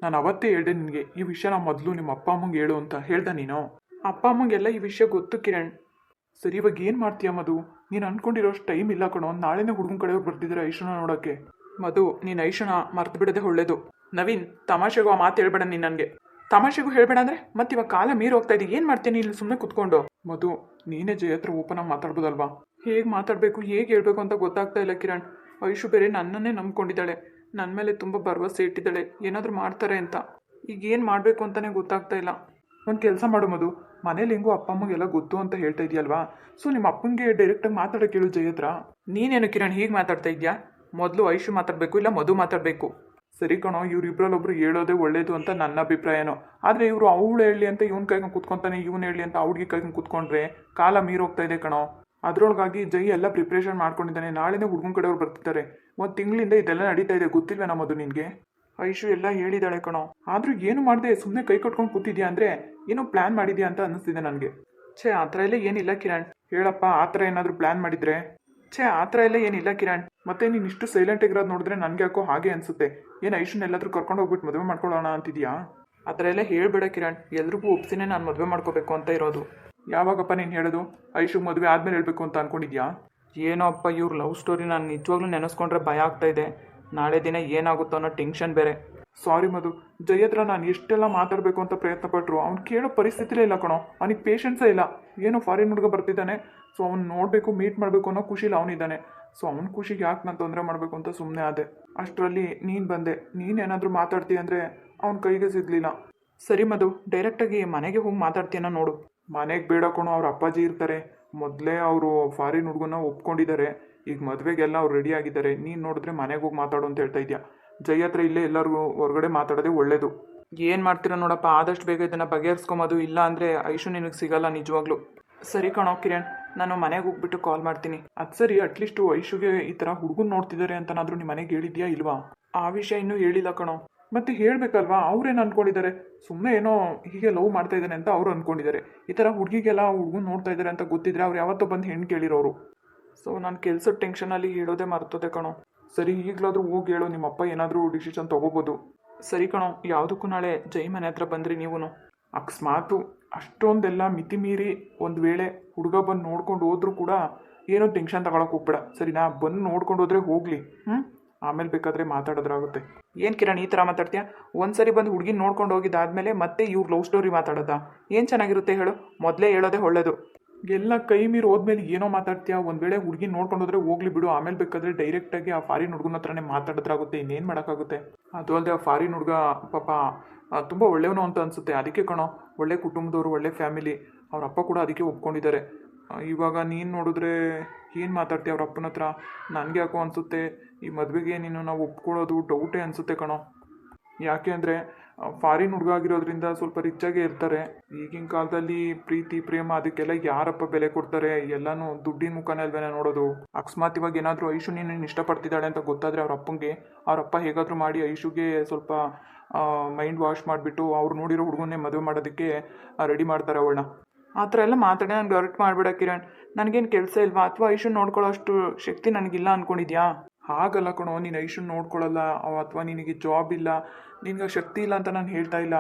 ನಾನು ಅವತ್ತೇ ಹೇಳ್ದೆ ನಿನಗೆ ಈ ವಿಷಯನ ಮೊದಲು ನಿಮ್ಮ ಅಪ್ಪ ಅಮ್ಮಂಗೆ ಹೇಳು ಅಂತ ಹೇಳ್ದೆ ನೀನು. ಅಪ್ಪ ಅಮ್ಮಂಗೆಲ್ಲ ಈ ವಿಷಯ ಗೊತ್ತು ಕಿರಣ್. ಸರಿ ಇವಾಗ ಏನು ಮಾಡ್ತೀಯ ಮಧು? ನೀನು ಅನ್ಕೊಂಡಿರೋಷ್ಟು ಟೈಮ್ ಇಲ್ಲ ಕಣೋ. ನಾಳೆನೇ ಹುಡುಗನ ಕಡೆಯವ್ರು ಬರ್ತಿದ್ದಾರೆ ಐಶುನ ನೋಡೋಕ್ಕೆ. ಮಧು ನೀನು ಐಶುನ ಮರ್ತು ಬಿಡೋದೇ ಒಳ್ಳೇದು. ನವೀನ್ ತಮಾಷೆಗೂ ಆ ಮಾತು ಹೇಳ್ಬೇಡ ನೀನು ನನಗೆ. ತಮಾಷೆಗೂ ಹೇಳ್ಬೇಡ ಅಂದರೆ ಮತ್ತೆ ಇವಾಗ ಕಾಲ ಮೀರಿ ಹೋಗ್ತಾ ಇದ್ದೀವಿ. ಏನು ಮಾಡ್ತೀನಿ ಇಲ್ಲಿ ಸುಮ್ಮನೆ ಕುತ್ಕೊಂಡು? ಮಧು ನೀನೇ ಜಯ ಹತ್ರ ಓಪನ್ ಆಗಿ ಮಾತಾಡ್ಬೋದಲ್ವಾ? ಹೇಗೆ ಮಾತಾಡಬೇಕು ಹೇಗೆ ಹೇಳ್ಬೇಕು ಅಂತ ಗೊತ್ತಾಗ್ತಾ ಇಲ್ಲ ಕಿರಣ್. ಐಶು ಬೇರೆ ನನ್ನನ್ನೇ ನಂಬ್ಕೊಂಡಿದ್ದಾಳೆ, ನನ್ನ ಮೇಲೆ ತುಂಬ ಭರವಸೆ ಇಟ್ಟಿದ್ದಾಳೆ ಏನಾದರೂ ಮಾಡ್ತಾರೆ ಅಂತ. ಈಗ ಏನು ಮಾಡಬೇಕು ಅಂತಲೇ ಗೊತ್ತಾಗ್ತಾ ಇಲ್ಲ. ಒಂದು ಕೆಲಸ ಮಾಡು ಮಧು, ಮನೇಲಿ ಹೆಂಗೂ ಅಪ್ಪ ಅಮ್ಮಗೆಲ್ಲ ಗೊತ್ತು ಅಂತ ಹೇಳ್ತಾ ಇದೆಯಲ್ವಾ, ಸೊ ನಿಮ್ಮ ಅಪ್ಪಂಗೆ ಡೈರೆಕ್ಟಾಗಿ ಮಾತಾಡೋಕೆ ಹೇಳು ಜಯ ಹತ್ರ. ನೀನೇನು ಕಿರಣ್ ಹೀಗೆ ಮಾತಾಡ್ತಾ ಇದೆಯಾ? ಮೊದಲು ಐಶು ಮಾತಾಡಬೇಕು ಇಲ್ಲ ಮಧು ಮಾತಾಡಬೇಕು? ಸರಿ ಕಣೋ, ಇವ್ರಿಬ್ರಲ್ಲೊಬ್ರು ಹೇಳೋದೇ ಒಳ್ಳೇದು ಅಂತ ನನ್ನ ಅಭಿಪ್ರಾಯನೋ. ಆದರೆ ಇವರು ಅವಳು ಹೇಳಿ ಅಂತ ಇವ್ನ ಕೈಗೆ ಕೂತ್ಕೊತಾನೆ, ಇವ್ನು ಹೇಳಿ ಅಂತ ಅವ್ಳಿಗೆ ಕೈಗೆ ಕೂತ್ಕೊಂಡ್ರೆ ಕಾಲ ಮೀರೋಗ್ತಾ ಇದೆ ಕಣೋ. ಅದರೊಳಗಾಗಿ ಜೈ ಎಲ್ಲ ಪ್ರಿಪ್ರೇಷನ್ ಮಾಡ್ಕೊಂಡಿದ್ದಾನೆ. ನಾಳೆನೇ ಹುಡುಗನ ಕಡೆಯವ್ರು ಬರ್ತಿದ್ದಾರೆ. ಒಂದು ತಿಂಗಳಿಂದ ಇದೆಲ್ಲ ನಡೀತಾ ಇದೆ, ಗೊತ್ತಿಲ್ವೇ ನಮ್ಮದು ನಿನಗೆ? ಐಶು ಎಲ್ಲ ಹೇಳಿದಾಳೆ ಕಣೋ. ಆದರೂ ಏನು ಮಾಡಿದೆ ಸುಮ್ಮನೆ ಕೈ ಕಟ್ಕೊಂಡು ಕೂತಿದ್ಯಾ ಅಂದರೆ ಏನೋ ಪ್ಲ್ಯಾನ್ ಮಾಡಿದ್ಯಾ ಅಂತ ಅನ್ನಿಸ್ತಿದೆ ನನಗೆ. ಛೇ ಆ ಥರ ಎಲ್ಲ ಏನಿಲ್ಲ ಕಿರಣ್. ಹೇಳಪ್ಪ, ಆ ಥರ ಏನಾದರೂ ಪ್ಲ್ಯಾನ್ ಮಾಡಿದರೆ? ಛೇ ಆ ಥರ ಎಲ್ಲ ಏನಿಲ್ಲ ಕಿರಣ್. ಮತ್ತೆ ನೀನು ಇಷ್ಟು ಸೈಲೆಂಟಾಗಿರೋದು ನೋಡಿದ್ರೆ ನನಗೆ ಯಾಕೋ ಹಾಗೆ ಅನಿಸುತ್ತೆ. ಏನು ಐಶುನ ಎಲ್ಲಾದರೂ ಕರ್ಕೊಂಡು ಹೋಗ್ಬಿಟ್ಟು ಮದುವೆ ಮಾಡ್ಕೊಳ್ಳೋಣ ಅಂತಿದ್ಯಾ? ಆ ಥರ ಎಲ್ಲ ಹೇಳಬೇಡ ಕಿರಣ್. ಎಲ್ರಿಗೂ ಒಪ್ಸಿನೇ ನಾನು ಮದುವೆ ಮಾಡ್ಕೋಬೇಕು ಅಂತ ಇರೋದು. ಯಾವಾಗಪ್ಪ ನೀನು ಹೇಳೋದು? ಐಶು ಮದುವೆ ಆದಮೇಲೆ ಹೇಳಬೇಕು ಅಂತ ಅಂದ್ಕೊಂಡಿದ್ಯಾ? ಏನೋ ಅಪ್ಪ ಇವ್ರ ಲವ್ ಸ್ಟೋರಿ ನಾನು ನಿಜವಾಗ್ಲೂ ನೆನೆಸ್ಕೊಂಡ್ರೆ ಭಯ ಆಗ್ತಾ ಇದೆ. ನಾಳೆ ದಿನ ಏನಾಗುತ್ತೋ ಅನ್ನೋ ಟೆನ್ಷನ್ ಬೇರೆ. ಸಾರಿ ಮಧು, ಜಯ ಹತ್ರ ನಾನು ಎಷ್ಟೆಲ್ಲ ಮಾತಾಡಬೇಕು ಅಂತ ಪ್ರಯತ್ನ ಪಟ್ಟರು ಅವ್ನು ಕೇಳೋ ಪರಿಸ್ಥಿತಿಲೇ ಇಲ್ಲ ಕಣೋ. ಅವನಿಗೆ ಪೇಷನ್ಸೇ ಇಲ್ಲ. ಏನೋ ಫಾರಿನ್ ಹುಡುಗ ಬರ್ತಿದ್ದಾನೆ, ಸೊ ಅವ್ನು ನೋಡಬೇಕು ಮೀಟ್ ಮಾಡಬೇಕು ಅನ್ನೋ ಖುಷಿಲಿ ಅವನಿದ್ದಾನೆ. ಸೊ ಅವ್ನ ಖುಷಿಗೆ ಯಾಕೆ ನಾನು ತೊಂದರೆ ಮಾಡಬೇಕು ಅಂತ ಸುಮ್ಮನೆ ಆದೆ. ಅಷ್ಟರಲ್ಲಿ ನೀನು ಬಂದೆ. ನೀನೇನಾದರೂ ಮಾತಾಡ್ತೀಯ ಅಂದರೆ ಅವ್ನ ಕೈಗೆ ಸಿಗಲಿಲ್ಲ. ಸರಿ ಮಧು, ಡೈರೆಕ್ಟಾಗಿ ಮನೆಗೆ ಹೋಗಿ ಮಾತಾಡ್ತೀಯನ ನೋಡು. ಮನೆಗೆ ಬೇಡ ಕಣೋ, ಅವ್ರ ಅಪ್ಪಾಜಿ ಇರ್ತಾರೆ. ಮೊದಲೇ ಅವರು ಫಾರಿನ್ ಹುಡುಗನ ಒಪ್ಕೊಂಡಿದ್ದಾರೆ. ಈಗ ಮದುವೆಗೆಲ್ಲ ಅವ್ರು ರೆಡಿ ಆಗಿದ್ದಾರೆ. ನೀನು ನೋಡಿದ್ರೆ ಮನೆಗೆ ಹೋಗಿ ಮಾತಾಡು ಅಂತ ಹೇಳ್ತಾ ಇದೆಯಾ? ಜೈ ಹತ್ರ ಇಲ್ಲೇ ಎಲ್ಲರಿಗೂ ಹೊರಗಡೆ ಮಾತಾಡೋದೇ ಒಳ್ಳೇದು. ಏನು ಮಾಡ್ತೀರಾ ನೋಡಪ್ಪ, ಆದಷ್ಟು ಬೇಗ ಇದನ್ನು ಬಗೆಹರಿಸ್ಕೊಂಬೋದು. ಇಲ್ಲ ಅಂದರೆ ಐಶು ನಿನಗೆ ಸಿಗಲ್ಲ ನಿಜವಾಗ್ಲೂ. ಸರಿ ಕಣೋ ಕಿರಣ್, ನಾನು ಮನೆಗೆ ಹೋಗ್ಬಿಟ್ಟು ಕಾಲ್ ಮಾಡ್ತೀನಿ. ಅದು ಸರಿ, ಅಟ್ಲೀಸ್ಟು ಐಶುಗೆ ಈ ಥರ ಹುಡುಗನ ನೋಡ್ತಿದ್ದಾರೆ ಅಂತನಾದರೂ ನಿಮ್ಮ ಮನೆಗೆ ಹೇಳಿದ್ಯಾ ಇಲ್ವಾ? ಆ ವಿಷಯ ಇನ್ನೂ ಹೇಳಿಲ್ಲ ಕಣೋ. ಮತ್ತೆ ಹೇಳಬೇಕಲ್ವಾ? ಅವ್ರೇನು ಅಂದ್ಕೊಂಡಿದ್ದಾರೆ? ಸುಮ್ಮನೆ ಏನೋ ಹೀಗೆ ಲವ್ ಮಾಡ್ತಾ ಇದ್ದಾನೆ ಅಂತ ಅವ್ರು ಅಂದ್ಕೊಂಡಿದ್ದಾರೆ. ಈ ಥರ ಹುಡುಗಿಗೆಲ್ಲ ಹುಡುಗನ ನೋಡ್ತಾ ಇದ್ದಾರೆ ಅಂತ ಗೊತ್ತಿದ್ರೆ ಅವ್ರು ಯಾವತ್ತೋ ಬಂದು ಹೆಣ್ಣು ಕೇಳಿರೋರು. ಸೊ ನಾನು ಕೆಲಸದ ಟೆನ್ಷನಲ್ಲಿ ಹೇಳೋದೇ ಮರ್ತೋದೆ ಕಣೋ. ಸರಿ ಈಗಲಾದರೂ ಹೋಗಿ ಹೇಳು, ನಿಮ್ಮ ಅಪ್ಪ ಏನಾದರೂ ಡಿಸಿಷನ್ ತೊಗೋಬೋದು. ಸರಿ ಕಣೋ, ಯಾವುದಕ್ಕೂ ನಾಳೆ ಜೈ ಮನೆ ಹತ್ರ ಬಂದ್ರಿ ನೀವು. ಅಕಸ್ಮಾತು ಅಷ್ಟೊಂದೆಲ್ಲ ಮಿತಿ ಮೀರಿ ಒಂದು ವೇಳೆ ಹುಡುಗ ಬಂದು ನೋಡ್ಕೊಂಡು ಹೋದ್ರೂ ಕೂಡ ಏನೋ ಟೆನ್ಷನ್ ತಗೊಳಕ್ಕೆ ಹೋಗ್ಬೇಡ ಸರಿನಾ? ಬಂದು ನೋಡ್ಕೊಂಡು ಹೋದ್ರೆ ಹೋಗಲಿ, ಆಮೇಲೆ ಬೇಕಾದರೆ ಮಾತಾಡೋದ್ರಾಗುತ್ತೆ. ಏನು ಕಿರಣ್ ಈ ಥರ ಮಾತಾಡ್ತೀಯಾ? ಒಂದು ಸರಿ ಬಂದು ಹುಡುಗಿನ ನೋಡ್ಕೊಂಡು ಹೋಗಿದ್ದಾದಮೇಲೆ ಮತ್ತೆ ಇವ್ರು ಲವ್ ಸ್ಟೋರಿ ಮಾತಾಡೋದಾ? ಏನು ಚೆನ್ನಾಗಿರುತ್ತೆ ಹೇಳು? ಮೊದಲೇ ಹೇಳೋದೇ ಒಳ್ಳೇದು. ಎಲ್ಲ ಕೈ ಮೀರಿ ಹೋದ್ಮೇಲೆ ಏನೋ ಮಾತಾಡ್ತೀಯಾ? ಒಂದು ವೇಳೆ ಹುಡುಗಿ ನೋಡ್ಕೊಂಡು ಹೋದ್ರೆ ಹೋಗ್ಲಿ ಬಿಡು, ಆಮೇಲೆ ಬೇಕಾದರೆ ಡೈರೆಕ್ಟಾಗಿ ಆ ಫಾರಿನ್ ಹುಡುಗನ ಹತ್ರನೇ ಮಾತಾಡೋದ್ರಾಗುತ್ತೆ. ಇನ್ನೇನು ಮಾಡೋಕ್ಕಾಗುತ್ತೆ? ಅದು ಅಲ್ಲದೆ ಆ ಫಾರಿನ್ ಹುಡುಗ ಪಾಪ ತುಂಬ ಒಳ್ಳೆಯವನು ಅಂತ ಅನಿಸುತ್ತೆ. ಅದಕ್ಕೆ ಕಣೋ, ಒಳ್ಳೆ ಕುಟುಂಬದವರು, ಒಳ್ಳೆ ಫ್ಯಾಮಿಲಿ. ಅವ್ರ ಅಪ್ಪ ಕೂಡ ಅದಕ್ಕೆ ಒಪ್ಕೊಂಡಿದ್ದಾರೆ. ಇವಾಗ ನೀನು ನೋಡಿದ್ರೆ ಏನು ಮಾತಾಡ್ತೀಯ ಅವ್ರ ಅಪ್ಪನ ಹತ್ರ? ನನಗೆ ಯಾಕೋ ಅನಿಸುತ್ತೆ ಈ ಮದುವೆಗೆ ನೀನು ನಾವು ಒಪ್ಕೊಳ್ಳೋದು ಡೌಟೇ ಅನಿಸುತ್ತೆ ಕಣೋ. ಯಾಕೆ ಅಂದರೆ ಫಾರಿನ್ ಹುಡುಗ ಆಗಿರೋದ್ರಿಂದ ಸ್ವಲ್ಪ ರಿಚ್ಚಾಗೇ ಇರ್ತಾರೆ. ಈಗಿನ ಕಾಲದಲ್ಲಿ ಪ್ರೀತಿ ಪ್ರೇಮ ಅದಕ್ಕೆಲ್ಲ ಯಾರಪ್ಪ ಬೆಲೆ ಕೊಡ್ತಾರೆ? ಎಲ್ಲನೂ ದುಡ್ಡಿನ ಮುಖಾನೇ ಅಲ್ವೇನ ನೋಡೋದು. ಅಕಸ್ಮಾತ್ ಇವಾಗ ಏನಾದರೂ ಐಶು ನೀನು ಇಷ್ಟಪಡ್ತಿದ್ದಾಳೆ ಅಂತ ಗೊತ್ತಾದರೆ ಅವ್ರ ಅಪ್ಪಂಗೆ, ಅವ್ರ ಅಪ್ಪ ಹೇಗಾದರೂ ಮಾಡಿ ಐಶುಗೆ ಸ್ವಲ್ಪ ಮೈಂಡ್ ವಾಶ್ ಮಾಡಿಬಿಟ್ಟು ಅವ್ರು ನೋಡಿರೋ ಹುಡುಗನ್ನೇ ಮದುವೆ ಮಾಡೋದಕ್ಕೆ ರೆಡಿ ಮಾಡ್ತಾರೆ ಅವಳನ್ನ. ಆ ಥರ ಎಲ್ಲ ಮಾತಾಡಿ ನನಗೆ ಹರ್ಟ್ ಮಾಡಿಬಿಡ ಕಿರಣ್. ನನಗೇನು ಕೆಲಸ ಇಲ್ವಾ? ಅಥವಾ ಐಶುನ್ ನೋಡ್ಕೊಳ್ಳೋ ಅಷ್ಟು ಶಕ್ತಿ ನನಗಿಲ್ಲ ಅಂದ್ಕೊಂಡಿದ್ಯಾ? ಹಾಗಲ್ಲ ಕಣೋ, ನೀನು ಐಶುನ್ ನೋಡ್ಕೊಳ್ಳಲ್ಲ ಅಥವಾ ನಿನಗೆ ಜಾಬ್ ಇಲ್ಲ, ನಿನಗೆ ಶಕ್ತಿ ಇಲ್ಲ ಅಂತ ನಾನು ಹೇಳ್ತಾ ಇಲ್ಲ.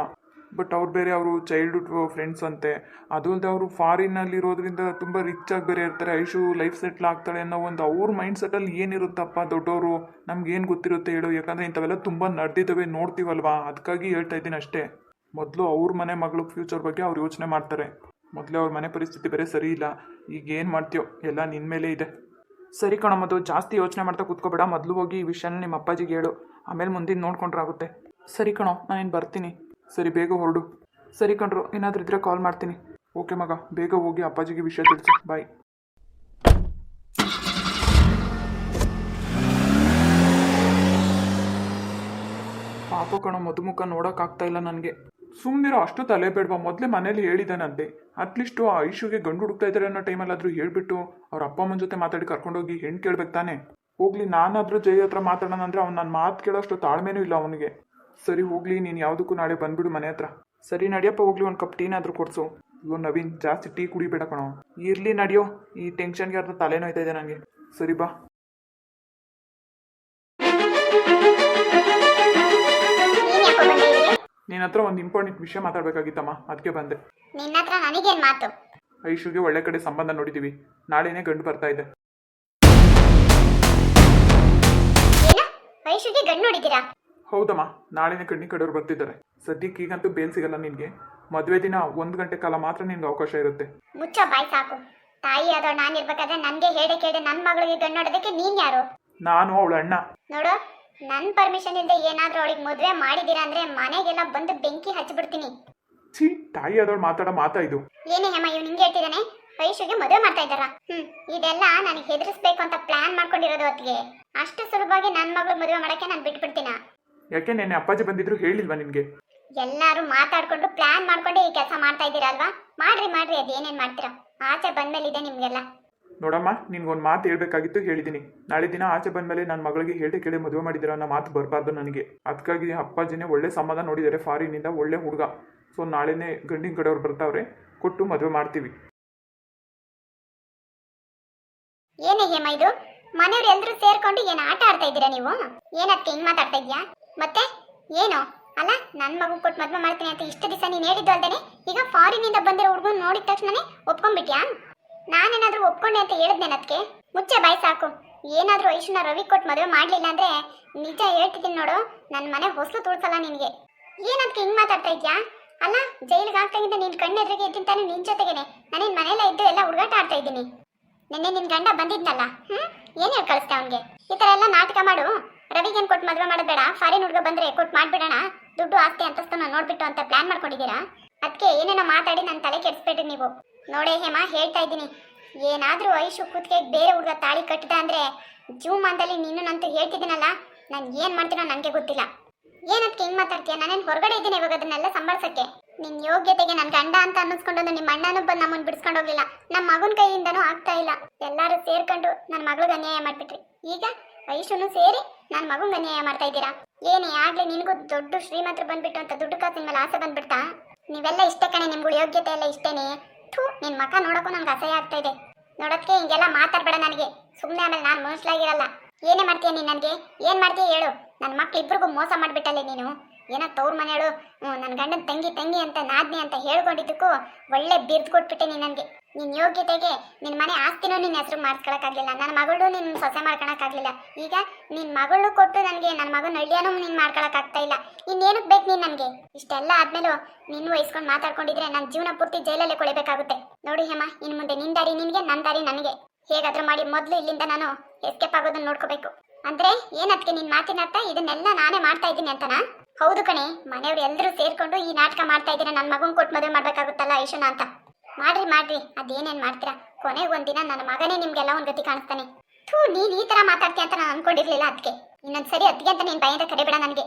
ಬಟ್ ಅವ್ರು ಬೇರೆ ಅವರು ಚೈಲ್ಡ್ಹುಡ್ ಫ್ರೆಂಡ್ಸ್ ಅಂತೆ. ಅದು ಅಲ್ಲದೆ ಅವರು ಫಾರಿನಲ್ಲಿರೋದ್ರಿಂದ ತುಂಬ ರಿಚಾಗಿ ಬೇರೆ ಇರ್ತಾರೆ. ಐಶು ಲೈಫ್ ಸೆಟ್ಲ್ ಆಗ್ತಾಳೆ ಅನ್ನೋ ಒಂದು ಅವ್ರ ಮೈಂಡ್ ಸೆಟ್ಟಲ್ಲಿ ಏನಿರುತ್ತಪ್ಪ, ದೊಡ್ಡವರು ನಮ್ಗೇನು ಗೊತ್ತಿರುತ್ತೆ ಹೇಳು? ಯಾಕಂದರೆ ಇಂಥವೆಲ್ಲ ತುಂಬ ನಡೆದಿದ್ದಾವೆ, ನೋಡ್ತೀವಲ್ವಾ? ಅದಕ್ಕಾಗಿ ಹೇಳ್ತಾ ಇದ್ದೀನಿ ಅಷ್ಟೇ. ಮೊದಲು ಅವ್ರ ಮನೆ ಮಗಳು ಫ್ಯೂಚರ್ ಬಗ್ಗೆ ಅವ್ರು ಯೋಚನೆ ಮಾಡ್ತಾರೆ. ಮೊದಲೇ ಅವ್ರ ಮನೆ ಪರಿಸ್ಥಿತಿ ಬೇರೆ ಸರಿ ಇಲ್ಲ. ಈಗ ಏನು ಮಾಡ್ತೀಯೋ ಎಲ್ಲ ನಿನ್ನ ಮೇಲೆ ಇದೆ. ಸರಿ ಕಣೋ ಮಧು, ಜಾಸ್ತಿ ಯೋಚನೆ ಮಾಡ್ತಾ ಕೂತ್ಕೋಬೇಡ. ಮೊದಲು ಹೋಗಿ ಈ ವಿಷಯನ ನಿಮ್ಮ ಅಪ್ಪಾಜಿಗೆ ಹೇಳು, ಆಮೇಲೆ ಮುಂದಿನ ನೋಡ್ಕೊಂಡ್ರಾಗುತ್ತೆ. ಸರಿ ಕಣೋ, ನಾನೇನು ಬರ್ತೀನಿ. ಸರಿ ಬೇಗ ಹೊರಡು. ಸರಿ ಕಣ್ರು, ಏನಾದರೂ ಇದ್ದರೆ ಕಾಲ್ ಮಾಡ್ತೀನಿ. ಓಕೆ ಮಗ, ಬೇಗ ಹೋಗಿ ಅಪ್ಪಾಜಿಗೆ ವಿಷಯ ತಿಳಿಸು. ಬಾಯ್. ಪಾಪ ಕಣೋ, ಮಧುಮುಖ ನೋಡೋಕ್ಕಾಗ್ತಾ ಇಲ್ಲ ನನಗೆ. ಸುಮ್ಮನಿರೋ, ಅಷ್ಟು ತಲೆ ಬೇಡವಾ? ಮೊದಲೇ ಮನೇಲಿ ಹೇಳಿದ್ದಾನಂತೆ. ಅಟ್ಲೀಸ್ಟು ಆ ಐಶುಗೆ ಗಂಡು ಹುಡುಕ್ತಾ ಇದ್ದಾರೆ ಅನ್ನೋ ಟೈಮಲ್ಲಾದರೂ ಹೇಳ್ಬಿಟ್ಟು ಅವ್ರ ಅಪ್ಪ ಅಮ್ಮನ ಜೊತೆ ಮಾತಾಡಿ ಕರ್ಕೊಂಡೋಗಿ ಹೆಣ್ಣು ಕೇಳ್ಬೇಕು ತಾನೆ. ಹೋಗ್ಲಿ, ನಾನಾದರೂ ಜೈ ಹತ್ರ ಮಾತಾಡೋಣ ಅಂದರೆ ಅವ್ನು ನನ್ನ ಮಾತು ಕೇಳೋಷ್ಟು ತಾಳ್ಮೆನೂ ಇಲ್ಲ ಅವನಿಗೆ. ಸರಿ ಹೋಗ್ಲಿ, ನೀನು ಯಾವುದಕ್ಕೂ ನಾಳೆ ಬಂದ್ಬಿಡು ಮನೆ ಹತ್ರ. ಸರಿ ನಡಿಯಪ್ಪ, ಹೋಗ್ಲಿ ಒಂದು ಕಪ್ ಟೀನಾದರೂ ಕೊಡಿಸು. ಇವಾಗ ನವೀನ್, ಜಾಸ್ತಿ ಟೀ ಕುಡಿಬೇಡ ಕಣೋ. ಇರಲಿ ನಡಿಯೋ, ಈ ಟೆನ್ಷನ್ಗೆ ಅರ್ಧ ತಲೆನೋಯ್ತಾ ಇದೆ ನನಗೆ. ಸರಿ ಬಾ. ನೀನ್ ಯಾಕೋ ಬಂದೆ ಇಲ್ಲಿಗೆ? ನಿನ್ನ ಹತ್ರ ಒಂದು ಇಂಪಾರ್ಟೆಂಟ್ ವಿಷಯ ಮಾತಾಡಬೇಕಾಗಿತ್ತಮ್ಮ, ಅದಕ್ಕೆ ಬಂದೆ. ನಿನ್ನ ಹತ್ರ ನನಗೇನು ಮಾತು? ಐಶುಗೆ ಒಳ್ಳೆ ಕಡೆ ಸಂಬಂಧ ನೋಡಿದ್ದೀವಿ, ನಾಳೆನೇ ಗಂಡು ಬರ್ತಾ ಇದೆ. ಏನು? ಐಶುಗೆ ಗಂಡು ನೋಡಿದ್ದೀರಾ? ಹೌದಮ್ಮ, ನಾಳೆನೇ ಗಂಡಿನ ಕಡೆಯವ್ರು ಬರ್ತಿದ್ದಾರೆ. ಸದ್ಯಕ್ಕೆ ಈಗಂತೂ ಬೇಲ್ ಸಿಗಲ್ಲ ನಿನಗೆ. ಮದುವೆ ದಿನ 1 ಗಂಟೆ ಕಾಲ ಮಾತ್ರ ನಿನ್ಗೆ ಅವಕಾಶ ಇರುತ್ತೆ. ಮುಚ್ಚ ಬಾಯ್ ಸಾಕು. ತಾಯಿ ಆದೋ ನಾನು ಇರ್ಬೇಕಾದ್ರೆ ನನಗೆ ಹೇಳಿ ಕೇಳಿ ನನ್ನ ಮಗಳಿಗೆ ಗಂಡು ನೋಡೋದಕ್ಕೆ ನೀನ್ ಯಾರು? ನಾನು ಅವಳ ಅಣ್ಣ. ನೋಡು, ನನ್ನ ಪರ್ಮಿಷನ್ ಇಲ್ಲದೆ ಏನಾದರೂ ಅವಳಿಗೆ ಮದುವೆ ಮಾಡಿದ್ದೀರಾ ಅಂದ್ರೆ ಮನೆಗೆಲ್ಲ ಬಂದು ಬೆಂಕಿ ಹಚ್ಚಿಬಿಡ್ತೀನಿ. ಛೀ, ತಾಯಿ ಆದವಳು ಮಾತಾಡೋ ಮಾತಾ ಇದು? ಏನೇ ಹೇಮ, ಇವ್ ನಿಂಗೆ ಹೇಳ್ತಿದ್ದಾನೆ ಐಶುಗೆ ಮದುವೆ ಮಾಡ್ತಾ ಇದ್ದಾರಾ? ಇದೆಲ್ಲ ನನಗೆ ಹೆದರಿಸ್ಬೇಕು ಅಂತ ಪ್ಲಾನ್ ಮಾಡ್ಕೊಂಡಿರೋದು ಹೊತ್ತಿಗೆ. ಅಷ್ಟು ಸುಲಭವಾಗಿ ನನ್ನ ಮಗಳು ಮದುವೆ ಮಾಡಕ್ಕೆ ನಾನು ಬಿಟ್ಬಿಡ್ತೀನ? ಯಾಕೆ ನೆನ್ನೆ ಅಪ್ಪಾಜಿ ಬಂದಿದ್ರು ಹೇಳಿಲ್ವಾ ನಿನ್ಗೆ? ಎಲ್ಲಾರು ಮಾತಾಡ್ಕೊಂಡು ಪ್ಲಾನ್ ಮಾಡ್ಕೊಂಡೆ ಈ ಕೆಲಸ ಮಾಡ್ತಾ ಇದ್ದೀರಾ ಅಲ್ವಾ? ಮಾಡ್ರಿ ಮಾಡ್ರಿ, ಅದೇನೇನ್ ಮಾಡ್ತೀರಾ. ಆಚೆ ಬಂದ್ಮೇಲೆ ಇದೆ ನಿಮ್ಗೆಲ್ಲ. ನೋಡಮ್ಮ, ನಿನ್ಗೊಂದು ಮಾತು ಹೇಳ್ಬೇಕಾಗಿತ್ತು, ಹೇಳಿದ್ದೀನಿ. ನಾಳೆ ದಿನ ಆಚೆ ಬಂದ್ಮೇಲೆ ನನ್ನ ಮಗಳಿಗೆ ಹೇಳಿ ಕೇಳಿ ಮದುವೆ ಮಾಡಿದಿರ ಅನ್ನೋ ಮಾತು ಬರಬಾರ್ದು ನನಗೆ. ಅದಕ್ಕಾಗಿ ಅಪ್ಪಾಜಿನೇ ಒಳ್ಳೆ ಸಂಬಂಧ ನೋಡಿದ್ದಾರೆ, ಫಾರಿನಿಂದ ಒಳ್ಳೆ ಹುಡುಗ. ಸೊ ನಾಳೆನೇ ಗಂಡಿನ ಕಡೆಯವ್ರು ಬರ್ತಾವ್ರೆ, ಕೊಟ್ಟು ಮದುವೆ ಮಾಡ್ತೀವಿ. ಏನೇ ಹೇಮ ಇದು? ಮನೆಯವ್ರು ಎಲ್ರು ಸೇರ್ಕೊಂಡು ಏನ್ ಆಟ ಆಡ್ತಾ ಇದ್ದೀರಾ ನೀವು? ಏನಕ್ಕೆ ಹಿಂಗ್ ಮಾತಾಡ್ತಾ ಇದ್ಯಾ? ಮತ್ತೆ ಏನು ಅಲ್ಲ, ನನ್ ಮಗು ಕೊಟ್ಟು ಮದ್ವೆ ಮಾಡ್ತೀನಿ ಅಂತ ಇಷ್ಟು ದಿವಸ ನೀನ್ ಹೇಳಿದ್ದು ಅಲ್ದೇನೆ ಈಗ ಫಾರಿನಿಂದ ಬಂದಿರೋ ಹುಡುಗನ್ ನೋಡಿದ ತಕ್ಷಣನೇ ಒಪ್ಕೊಂಡ್ಬಿಟ್ಯಾ? ನಾನೇನಾದ್ರೂ ಒಪ್ಕೊಂಡೆ ಅಂತ ಹೇಳಿದ್ನೇನ ಅದಕ್ಕೆ? ಮುಚ್ಚೆ ಬಾಯ್ ಸಾಕು. ಏನಾದ್ರೂ ಐಶುನ ರವಿ ಕೊಟ್ಟು ಮದುವೆ ಮಾಡ್ಲಿಲ್ಲ ಅಂದ್ರೆ ನಿಜ ಹೇಳ್ತಿದ್ದೀನಿ ನೋಡು, ನನ್ನ ಮನೆ ಹೊಸಲು ತುಳ್ಸಲ್ಲ ನಿನ್ಗೆ. ಏನದಕ್ಕೆ ಹಿಂಗ್ ಮಾತಾಡ್ತಾ ಇದ್ಯಾ? ಅಲ್ಲ, ಜೈಲಿಗೆ ಆಗ್ತಾಗಿಂದ ನಿನ್ ಕಣ್ಣೆದ್ರಿಗೆ ಇದ್ದಿಂತಾನೆ ನಿನ್ ಜೊತೆಗೇನೆ ನಾನೇನ್ ಮನೆಯಲ್ಲ ಇದ್ದು ಎಲ್ಲ ಹುಡುಗಾಟ ಆಡ್ತಾ ಇದ್ದೀನಿ. ನಿನ್ನೆ ನಿನ್ ಗಂಡ ಬಂದಿದ್ನಲ್ಲ, ಏನ್ ಹೇಳಿ ಕಳಿಸ್ತಾ ಅವನ್ಗೆ? ಈ ತರ ಎಲ್ಲ ನಾಟಕ ಮಾಡು. ರವಿಗೇನ್ ಕೊಟ್ಟು ಮದುವೆ ಮಾಡೋದ್ ಬೇಡ, ಫಾರಿನ್ ಹುಡುಗ ಬಂದ್ರೆ ಕೊಟ್ಟು ಮಾಡ್ಬಿಡೋಣ, ದುಡ್ಡು ಆಸ್ತಿ ಅಂತಸ್ತನ್ನ ನೋಡ್ಬಿಟ್ಟು ಅಂತ ಪ್ಲಾನ್ ಮಾಡ್ಕೊಂಡಿದ್ದೀರಾ? ಅದಕ್ಕೆ ಏನೇನೋ ಮಾತಾಡಿ ನನ್ನ ತಲೆ ಕೆಡಿಸ್ಬೇಡ್ರಿ ನೀವು. ನೋಡೇ ಹೇಮ, ಹೇಳ್ತಾ ಇದ್ದೀನಿ, ಏನಾದ್ರೂ ಐಶು ಕೂತ್ಗೆ ಬೇರೆ ಹುಡುಗ ತಾಳಿ ಕಟ್ಟಿದ ಅಂದ್ರೆ ಜೀವಮಾನದಲ್ಲಿ ನೀನು ನಂತೂ ಹೇಳ್ತಿದ್ದೀನಲ್ಲ, ನಾನು ಏನ್ ಮಾಡ್ತೀನೋ ನನಗೆ ಗೊತ್ತಿಲ್ಲ. ಏನಕ್ಕೆ ಹಿಂಗ್ ಮಾತಾಡ್ತೀಯ? ನಾನೇನು ಹೊರಗಡೆ ಇದ್ದೀನಿ ಇವಾಗ ಅದನ್ನೆಲ್ಲ ಸಂಭಾಳ್ಸಕ್ಕೆ. ನಿನ್ ಯೋಗ್ಯತೆಗೆ ನನ್ನ ಗಂಡ ಅಂತ ಅನ್ನಿಸ್ಕೊಂಡು ನಿಮ್ಮ ಅಣ್ಣನೂ ಬಂದು ನಮ್ಮನ್ನು ಬಿಡಿಸ್ಕೊಂಡು ಹೋಗ್ಲಿಲ್ಲ, ನಮ್ಮ ಮಗನ ಕೈಯಿಂದನೂ ಆಗ್ತಾ ಇಲ್ಲ. ಎಲ್ಲರೂ ಸೇರ್ಕೊಂಡು ನನ್ನ ಮಗಳಿಗೆ ಅನ್ಯಾಯ ಮಾಡ್ಬಿಟ್ರಿ. ಈಗ ಐಶುನು ಸೇರಿ ನನ್ನ ಮಗಂಗೆ ಅನ್ಯಾಯ ಮಾಡ್ತಾ ಇದ್ದೀರಾ. ಏನೇ ಆಗ್ಲೇ ನಿನಗೂ ದೊಡ್ಡ ಶ್ರೀಮಂತರು ಬಂದ್ಬಿಟ್ಟು ಅಂತ ದುಡ್ಡು ಕಾಸಿನ ಮೇಲೆ ಆಸೆ ಬಂದ್ಬಿಡ್ತಾ? ನೀವೆಲ್ಲ ಇಷ್ಟೇ ಕಣೆ, ನಿಮ್ಗಳು ಯೋಗ್ಯತೆ ಎಲ್ಲ ಇಷ್ಟೇನೆ. ನಿನ್ ಮಕ ನೋಡಕ್ಕೂ ನನ್ಗೆ ಅಸಹ್ಯ ಆಗ್ತಾ ಇದೆ. ನೋಡೋದಕ್ಕೆ ಹಿಂಗೆಲ್ಲ ಮಾತಾಡ್ಬೇಡ ನನಗೆ. ಸುಮ್ಮನೆ ಆಮೇಲೆ ನಾನು ಮನುಷ್ಯಲಾಗಿರಲ್ಲ. ಏನೇ ಮಾಡ್ತೀಯ ನೀನು? ನನಗೆ ಏನು ಮಾಡ್ತೀಯ ಹೇಳು? ನನ್ನ ಮಕ್ಳು ಇಬ್ಬರಿಗೂ ಮೋಸ ಮಾಡಿಬಿಟ್ಟಲ್ಲೇ ನೀನು. ಏನೋ ತವ್ರ ಮನೆಯಳು ನನ್ನ ಗಂಡನ ತಂಗಿ ತಂಗಿ ಅಂತ ನಾದ್ನಿ ಅಂತ ಹೇಳ್ಕೊಂಡಿದ್ದಕ್ಕೂ ಒಳ್ಳೆ ಬಿರ್ದು ಕೊಟ್ಬಿಟ್ಟೆ ನೀನು ನನಗೆ. ನಿನ್ನ ಯೋಗ್ಯತೆಗೆ ನಿನ್ನ ಮನೆ ಆಸ್ತಿನೂ ನಿನ್ನ ಹೆಸರು ಮಾಡಿಸ್ಕೊಳಕ್ಕಾಗಲಿಲ್ಲ, ನನ್ನ ಮಗಳು ನಿನ್ನ ಸೊಸೆ ಮಾಡ್ಕೊಳಕ್ಕಾಗಲಿಲ್ಲ. ಈಗ ನಿನ್ನ ಮಗಳು ಕೊಟ್ಟು ನನಗೆ ನನ್ನ ಮಗನ ಹಳ್ಳಿಯೂ ನೀನು ಮಾಡ್ಕೊಳಕ್ಕಾಗ್ತಾ ಇಲ್ಲ. ಇನ್ನೇನಕ್ಕೆ ಬೇಕು ನೀನು ನನಗೆ? ಇಷ್ಟೆಲ್ಲ ಆದ್ಮೇಲೂ ನಿನ್ನ ವಹಿಸ್ಕೊಂಡು ಮಾತಾಡ್ಕೊಂಡಿದ್ರೆ ನನ್ನ ಜೀವನ ಪೂರ್ತಿ ಜೈಲಲ್ಲೇ ಕೊಳಿಬೇಕಾಗುತ್ತೆ. ನೋಡಿ ಹೇಮ, ಇನ್ನು ಮುಂದೆ ನಿನ್ನ ದಾರಿ ನಿನಗೆ, ನನ್ನ ದಾರಿ ನನಗೆ. ಹೇಗಾದ್ರೂ ಮಾಡಿ ಮೊದಲು ಇಲ್ಲಿಂದ ನಾನು ಎಸ್ಕೇಪ್ ಆಗೋದನ್ನ ನೋಡ್ಕೋಬೇಕು. ಅಂದ್ರೆ ಏನದಕ್ಕೆ ನಿನ್ನ ಮಾತಿನ ಅರ್ಥ ಇದನ್ನೆಲ್ಲ ನಾನೇ ಮಾಡ್ತಾ ಇದ್ದೀನಿ ಅಂತನಾ? ಹೌದು ಕಣೆ, ಮನೆಯವ್ರು ಎಲ್ಲರೂ ಸೇರ್ಕೊಂಡು ಈ ನಾಟಕ ಮಾಡ್ತಾ ಇದ್ದೀರಾ. ನನ್ನ ಮಗನ್ ಕೊಟ್ಟು ಮದುವೆ ಮಾಡ್ಬೇಕಾಗುತ್ತಲ್ಲ ಐಶುನ ಅಂತ. ಮಾಡ್ರಿ ಮಾಡ್ರಿ, ಅದೇನೇನ್ ಮಾಡ್ತೀರಾ. ಕೊನೆಗೆ ಒಂದಿನ ನನ್ನ ಮಗನೇ ನಿಮ್ಗೆಲ್ಲ ಒಂದ್ ಗತಿ ಕಾಣಿಸ್ತಾನೆ. ನೀನ್ ಈ ತರ ಮಾತಾಡ್ತೀಯ ಅಂತ ನಾನು ಅನ್ಕೊಂಡಿರ್ಲಿಲ್ಲ. ಅದಕ್ಕೆ ಇನ್ನೊಂದ್ಸರಿ ಅತ್ತಿಗೆ ಅಂತ ನೀನ್ ಭಯಂತ ಕರಿಬೇಡ ನನಗೆ.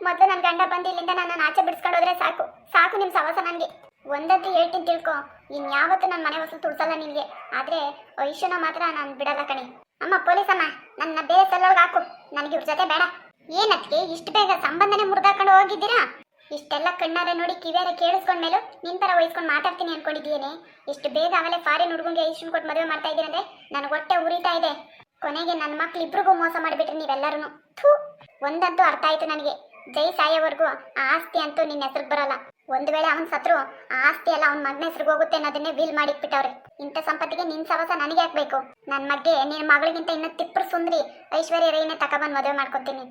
ಮೊದಲು ನನ್ನ ಗಂಡ ಬಂದು ಇಲ್ಲಿಂದ ನನ್ನ ಆಚೆ ಬಿಡಿಸ್ಕೊಂಡೋದ್ರೆ ಸಾಕು ಸಾಕು ನಿಮ್ ಸವಾಸ ನನಗೆ. ಒಂದಂತೂ ಹೇಳ್ತೀನಿ ತಿಳ್ಕೊ, ಇನ್ಯಾವತ್ತೂ ನನ್ನ ಮನೆ ಹೊಸ ತುಳ್ಸಲ್ಲ ನಿನ್ಗೆ. ಆದ್ರೆ ಐಶುನ ಮಾತ್ರ ನಾನು ಬಿಡಲ್ಲ ಕಣೆ. ಅಮ್ಮ ಪೊಲೀಸಮ್ಮ, ನನ್ನ ಬೇರೆ ಸಲ್ಲೊಳಗೆ ಹಾಕು, ನನಗೆ ಇವ್ರ ಜೊತೆ ಬೇಡ. ಏನಕ್ಕೆ ಇಷ್ಟು ಬೇಗ ಸಂಬಂಧನೇ ಮುರಿದಾಕೊಂಡು ಹೋಗಿದ್ದೀರಾ? ಇಷ್ಟೆಲ್ಲ ಕಣ್ಣಾರೆ ನೋಡಿ ಕಿವಿಯಾರೆ ಕೇಳಿಸ್ಕೊಂಡ್ಮೇಲೂ ನಿನ್ ತರ ವಹಿಸ್ಕೊಂಡು ಮಾತಾಡ್ತೀನಿ ಅನ್ಕೊಂಡಿದ್ದೀಯೇನೆ. ಇಷ್ಟು ಬೇಗ ಆಮೇಲೆ ಫಾರಿನ್ ಹುಡುಗಂಗೆ ಐಶುನ್ ಕೊಟ್ಟು ಮದುವೆ ಮಾಡ್ತಾ ಇದ್ದೀರಂದ್ರೆ ನನಗೆ ಹೊಟ್ಟೆ ಉರಿತಾ ಇದೆ. ಕೊನೆಗೆ ನನ್ನ ಮಕ್ಳು ಇಬ್ರಿಗೂ ಮೋಸ ಮಾಡಿಬಿಟ್ರಿ ನೀವೆಲ್ಲರೂ. ಒಂದಂತೂ ಅರ್ಥ ಆಯ್ತು ನನಗೆ, ಜೈ ಸಾಯೋವರೆಗೂ ಆ ಆಸ್ತಿ ಅಂತೂ ನಿನ್ನ ಹೆಸರಿಗೆ ಬರಲ್ಲ. ಒಂದು ವೇಳೆ ಅವನ್ ಸತ್ರು ಆ ಆಸ್ತಿ ಎಲ್ಲ ಅವನ ಮಗನ ಹೆಸರಿಗೆ ಹೋಗುತ್ತೆ ಅನ್ನೋದನ್ನೇ ವೀಲ್ ಮಾಡಿಟ್ಬಿಟ್ಟವ್ರೆ. ಇಂಥ ಸಂಪತ್ತಿಗೆ ನಿನ್ ಸವಸ ನನಗೆ ಹಾಕ್ಬೇಕು? ನನ್ನ ಮಗ್ಗೆ ನಿನ್ನ ಮಗಳಿಗಿಂತ ಇನ್ನು ತಿಪ್ಪರು ಸುಂದ್ರಿ ಐಶ್ವರ್ಯ ರೈನೇ ತಕೊಬಂದು ಮದುವೆ ಮಾಡ್ಕೊತೀನಿ.